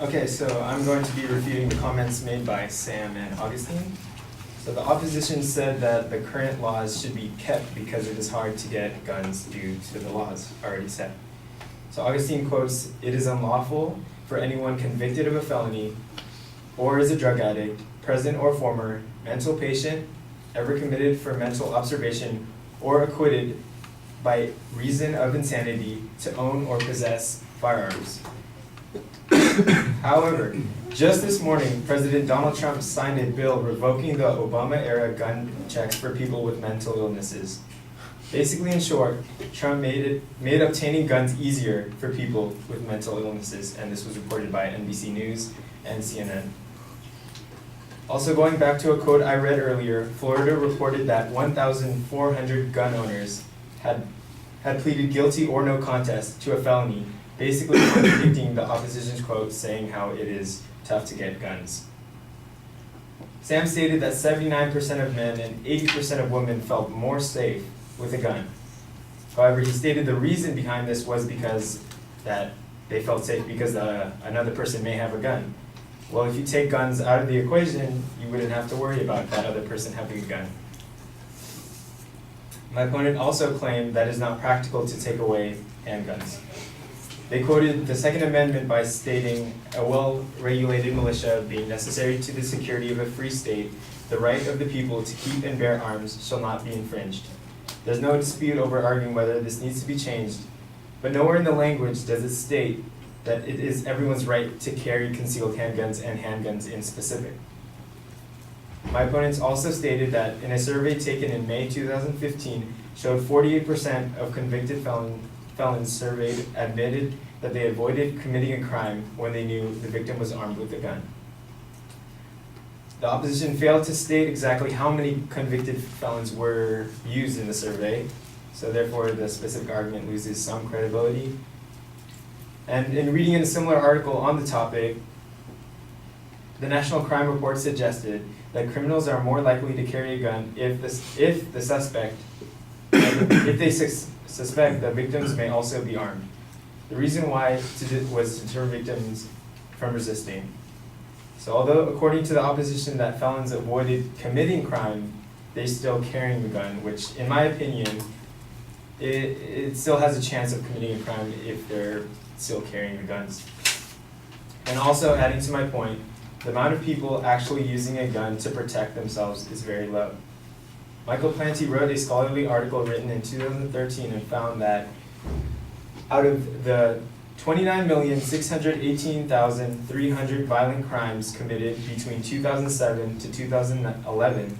Okay, so I'm going to be refuting the comments made by Sam and Augustine. So the opposition said that the current laws should be kept because it is hard to get guns due to the laws already set. So Augustine quotes, "It is unlawful for anyone convicted of a felony or is a drug addict, present or former, mental patient, ever committed for mental observation, or acquitted by reason of insanity to own or possess firearms." However, just this morning, President Donald Trump signed a bill revoking the Obama-era gun checks for people with mental illnesses. Basically, in short, Trump made obtaining guns easier for people with mental illnesses, and this was reported by NBC News and CNN. Also, going back to a quote I read earlier, Florida reported that 1,400 gun owners had pleaded guilty or no contest to a felony, basically contradicting the opposition's quote saying how it is tough to get guns. Sam stated that 79% of men and 80% of women felt more safe with a gun. However, he stated the reason behind this was because that they felt safe because another person may have a gun. Well, if you take guns out of the equation, you wouldn't have to worry about that other person having a gun. My opponent also claimed that it is not practical to take away handguns. They quoted the Second Amendment by stating, "A well-regulated militia being necessary to the security of a free state, the right of the people to keep and bear arms shall not be infringed." There's no dispute over arguing whether this needs to be changed, but nowhere in the language does it state that it is everyone's right to carry concealed handguns and handguns in specific. My opponents also stated that in a survey taken in May 2015 showed 48% of convicted felons surveyed admitted that they avoided committing a crime when they knew the victim was armed with a gun. The opposition failed to state exactly how many convicted felons were used in the survey, so therefore the specific argument loses some credibility. And in reading in a similar article on the topic, the National Crime Report suggested that criminals are more likely to carry a gun if they suspect that victims may also be armed. The reason why was to deter victims from resisting. So although according to the opposition that felons avoided committing crime, they're still carrying the gun, which in my opinion, it still has a chance of committing a crime if they're still carrying the guns. And also adding to my point, the amount of people actually using a gun to protect themselves is very low. Michael Planty wrote a scholarly article written in 2013 and found that out of the 29,618,300 violent crimes committed between 2007 to 2011,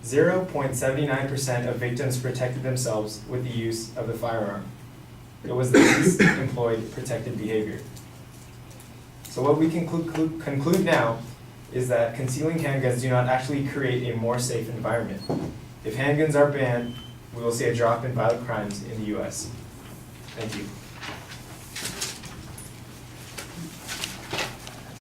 0.79% of victims protected themselves with the use of a firearm. It was the least employed protected behavior. So what we can conclude now is that concealing handguns do not actually create a more safe environment. If handguns are banned, we will see a drop in violent crimes in the US. Thank you.